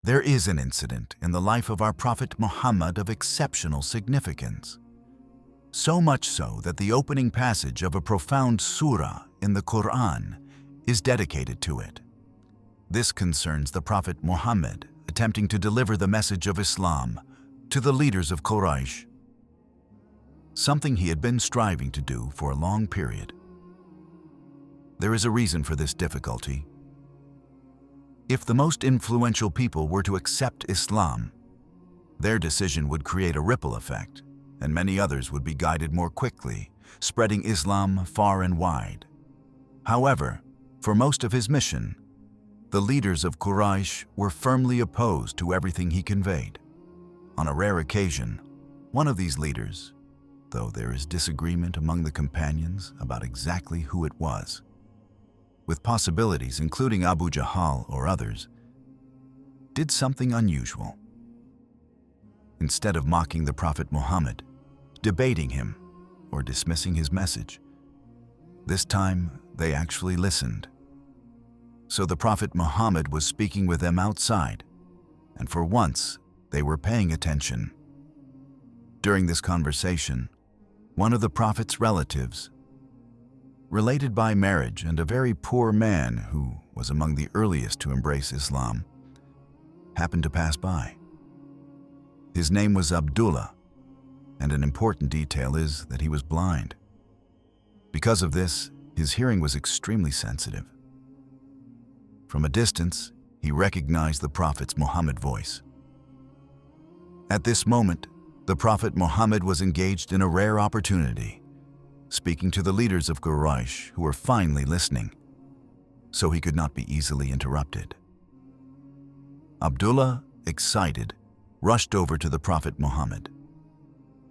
There is an incident in the life of our Prophet Muhammad of exceptional significance. So much so that the opening passage of a profound surah in the Quran is dedicated to it. This concerns the Prophet Muhammad attempting to deliver the message of Islam to the leaders of Quraysh, something he had been striving to do for a long period. There is a reason for this difficulty. If the most influential people were to accept Islam, their decision would create a ripple effect, and many others would be guided more quickly, spreading Islam far and wide. However, for most of his mission, the leaders of Quraysh were firmly opposed to everything he conveyed. On a rare occasion, one of these leaders, though there is disagreement among the companions about exactly who it was, with possibilities including Abu Jahl or others, did something unusual. Instead of mocking the Prophet Muhammad, debating him, or dismissing his message, this time they actually listened. So the Prophet Muhammad was speaking with them outside, and for once they were paying attention. During this conversation, one of the Prophet's relatives, related by marriage and a very poor man who was among the earliest to embrace Islam, happened to pass by. His name was Abdullah, and an important detail is that he was blind. Because of this, his hearing was extremely sensitive. From a distance, he recognized the Prophet's Muhammad voice. At this moment, the Prophet Muhammad was engaged in a rare opportunity, speaking to the leaders of Quraysh who were finally listening, so he could not be easily interrupted. Abdullah, excited, rushed over to the Prophet Muhammad.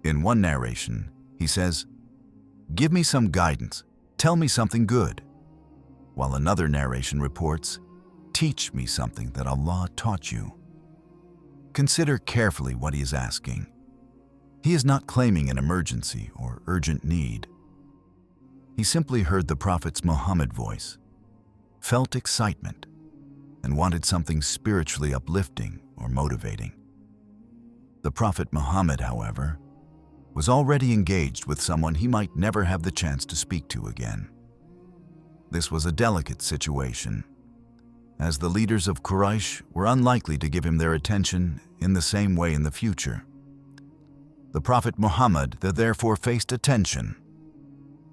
In one narration, he says, "Give me some guidance, tell me something good," while another narration reports, "Teach me something that Allah taught you." Consider carefully what he is asking. He is not claiming an emergency or urgent need. He simply heard the Prophet's Muhammad voice, felt excitement, and wanted something spiritually uplifting or motivating. The Prophet Muhammad, however, was already engaged with someone he might never have the chance to speak to again. This was a delicate situation, as the leaders of Quraysh were unlikely to give him their attention in the same way in the future. The Prophet Muhammad therefore faced a tension.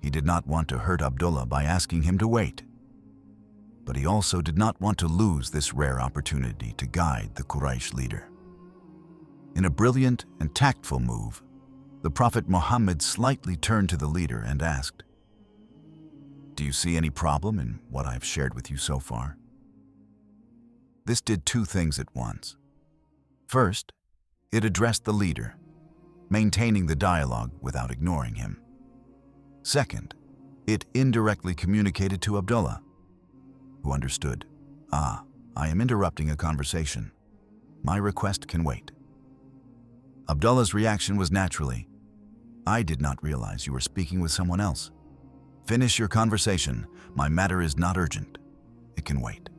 He did not want to hurt Abdullah by asking him to wait, but he also did not want to lose this rare opportunity to guide the Quraysh leader. In a brilliant and tactful move, the Prophet Muhammad slightly turned to the leader and asked, "Do you see any problem in what I've shared with you so far?" This did two things at once. First, it addressed the leader, maintaining the dialogue without ignoring him. Second, it indirectly communicated to Abdullah, who understood, I am interrupting a conversation. My request can wait." Abdullah's reaction was naturally, "I did not realize you were speaking with someone else. Finish your conversation. My matter is not urgent. It can wait."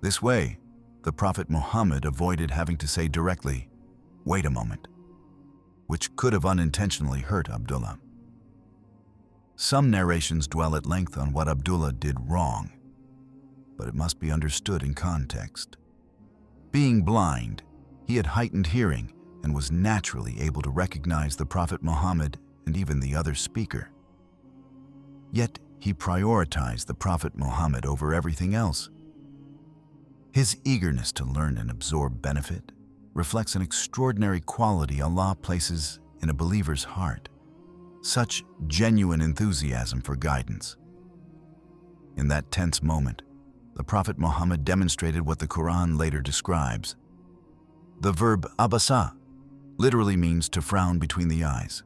This way, the Prophet Muhammad avoided having to say directly, "Wait a moment," which could have unintentionally hurt Abdullah. Some narrations dwell at length on what Abdullah did wrong, but it must be understood in context. Being blind, he had heightened hearing and was naturally able to recognize the Prophet Muhammad and even the other speaker. Yet he prioritized the Prophet Muhammad over everything else. His eagerness to learn and absorb benefit reflects an extraordinary quality Allah places in a believer's heart, such genuine enthusiasm for guidance. In that tense moment, the Prophet Muhammad demonstrated what the Quran later describes. The verb Abasa literally means to frown between the eyes.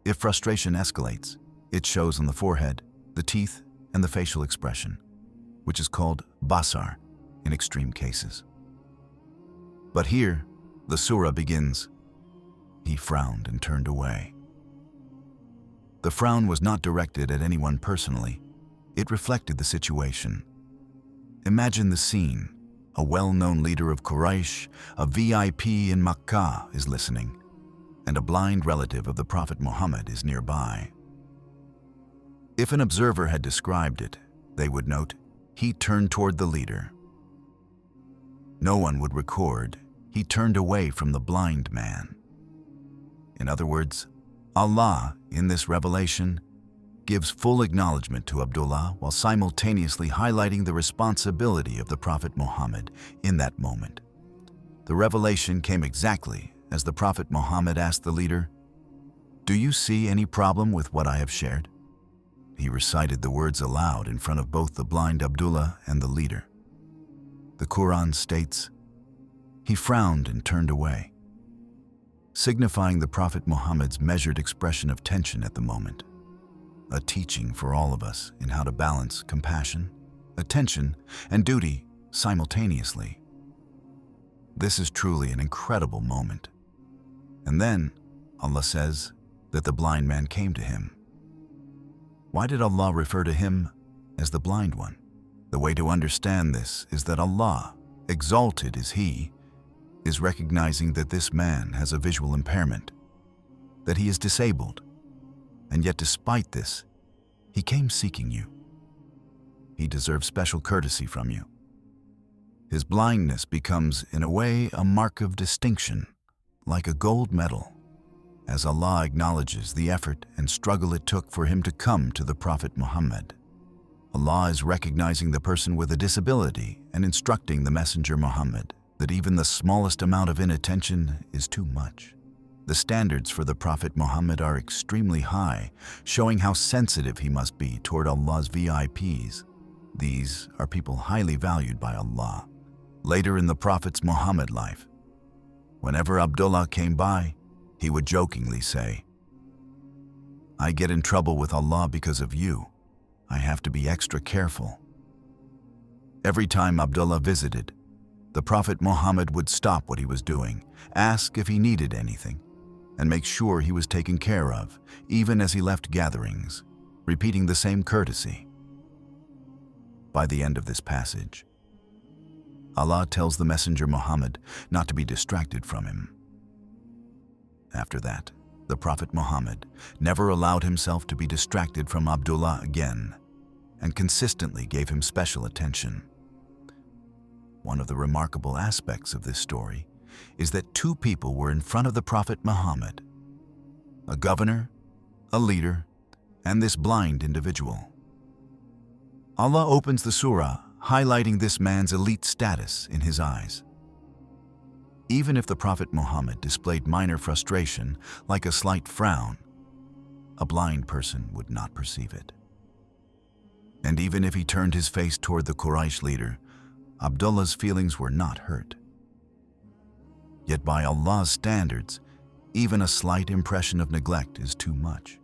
If frustration escalates, it shows on the forehead, the teeth, and the facial expression, which is called basar in extreme cases. But here, the surah begins, "He frowned and turned away." The frown was not directed at anyone personally. It reflected the situation. Imagine the scene. a well-known leader of Quraysh, a VIP in Makkah, is listening, and a blind relative of the Prophet Muhammad is nearby. If an observer had described it, they would note, he turned toward the leader. No one would record, he turned away from the blind man. In other words, Allah, in this revelation, gives full acknowledgement to Abdullah while simultaneously highlighting the responsibility of the Prophet Muhammad in that moment. The revelation came exactly as the Prophet Muhammad asked the leader, "Do you see any problem with what I have shared?" He recited the words aloud in front of both the blind Abdullah and the leader. The Quran states, "He frowned and turned away," signifying the Prophet Muhammad's measured expression of tension at the moment. A teaching for all of us in how to balance compassion, attention, and duty simultaneously. This is truly an incredible moment. And then Allah says that the blind man came to him. Why did Allah refer to him as the blind one? The way to understand this is that Allah, exalted is He, is recognizing that this man has a visual impairment, that he is disabled, and yet despite this, he came seeking you. He deserves special courtesy from you. His blindness becomes, in a way, a mark of distinction, like a gold medal, as Allah acknowledges the effort and struggle it took for him to come to the Prophet Muhammad. Allah is recognizing the person with a disability and instructing the Messenger Muhammad that even the smallest amount of inattention is too much. The standards for the Prophet Muhammad are extremely high, showing how sensitive he must be toward Allah's VIPs. These are people highly valued by Allah. Later in the Prophet's Muhammad life, whenever Abdullah came by, he would jokingly say, "I get in trouble with Allah because of you. I have to be extra careful." Every time Abdullah visited, the Prophet Muhammad would stop what he was doing, ask if he needed anything, and make sure he was taken care of, even as he left gatherings, repeating the same courtesy. By the end of this passage, Allah tells the Messenger Muhammad not to be distracted from him. After that, the Prophet Muhammad never allowed himself to be distracted from Abdullah again, and consistently gave him special attention. One of the remarkable aspects of this story is that two people were in front of the Prophet Muhammad: a governor, a leader, and this blind individual. Allah opens the surah highlighting this man's elite status in his eyes. Even if the Prophet Muhammad displayed minor frustration, like a slight frown, a blind person would not perceive it. And even if he turned his face toward the Quraysh leader, Abdullah's feelings were not hurt. Yet by Allah's standards, even a slight impression of neglect is too much.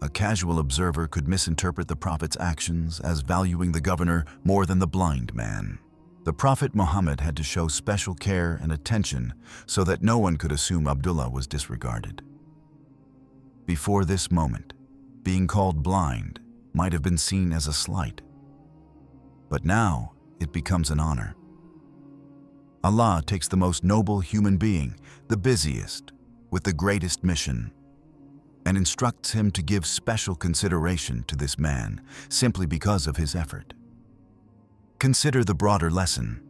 A casual observer could misinterpret the Prophet's actions as valuing the governor more than the blind man. The Prophet Muhammad had to show special care and attention so that no one could assume Abdullah was disregarded. Before this moment, being called blind might have been seen as a slight. But now it becomes an honor. Allah takes the most noble human being, the busiest, with the greatest mission, and instructs him to give special consideration to this man simply because of his effort. Consider the broader lesson.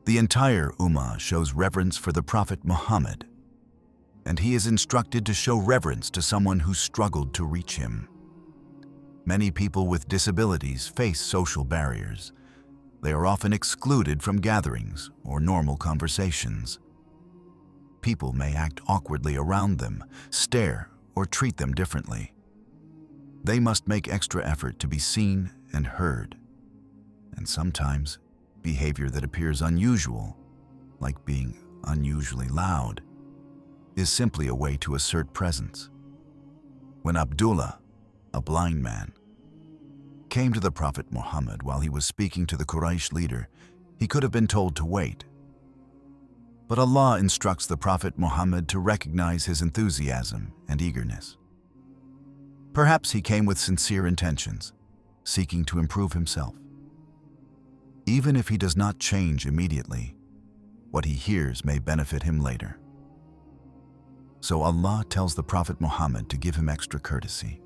The entire Ummah shows reverence for the Prophet Muhammad, and he is instructed to show reverence to someone who struggled to reach him. Many people with disabilities face social barriers. They are often excluded from gatherings or normal conversations. People may act awkwardly around them, stare, or treat them differently. They must make extra effort to be seen and heard. And sometimes, behavior that appears unusual, like being unusually loud, is simply a way to assert presence. When Abdullah, a blind man, came to the Prophet Muhammad while he was speaking to the Quraysh leader, he could have been told to wait. But Allah instructs the Prophet Muhammad to recognize his enthusiasm and eagerness. Perhaps he came with sincere intentions, seeking to improve himself. Even if he does not change immediately, what he hears may benefit him later. So Allah tells the Prophet Muhammad to give him extra courtesy.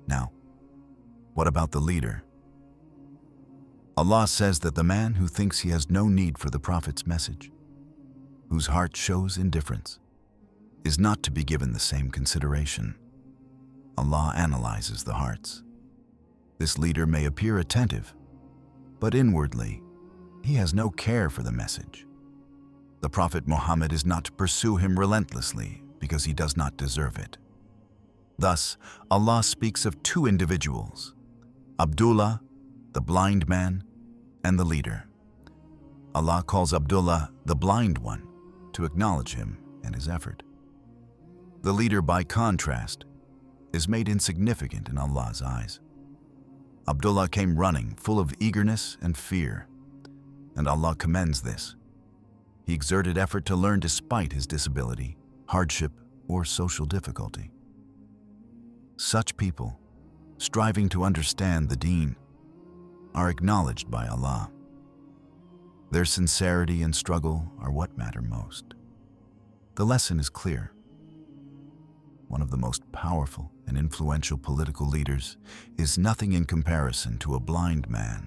Now, what about the leader? Allah says that the man who thinks he has no need for the Prophet's message, whose heart shows indifference, is not to be given the same consideration. Allah analyzes the hearts. This leader may appear attentive, but inwardly, he has no care for the message. The Prophet Muhammad is not to pursue him relentlessly because he does not deserve it. Thus, Allah speaks of two individuals, Abdullah, the blind man, and the leader. Allah calls Abdullah the blind one to acknowledge him and his effort. The leader, by contrast, is made insignificant in Allah's eyes. Abdullah came running, full of eagerness and fear, and Allah commends this. He exerted effort to learn despite his disability, hardship, or social difficulty. Such people, striving to understand the Deen, are acknowledged by Allah. Their sincerity and struggle are what matter most. The lesson is clear. One of the most powerful and influential political leaders is nothing in comparison to a blind man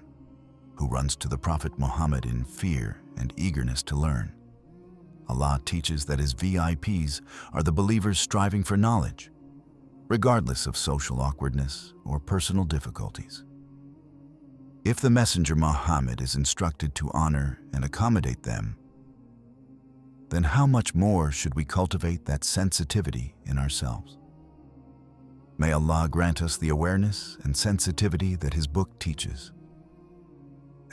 who runs to the Prophet Muhammad in fear and eagerness to learn. Allah teaches that his VIPs are the believers striving for knowledge, regardless of social awkwardness or personal difficulties. If the Messenger Muhammad is instructed to honor and accommodate them, then how much more should we cultivate that sensitivity in ourselves? May Allah grant us the awareness and sensitivity that His book teaches,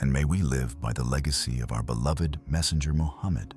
and may we live by the legacy of our beloved Messenger Muhammad.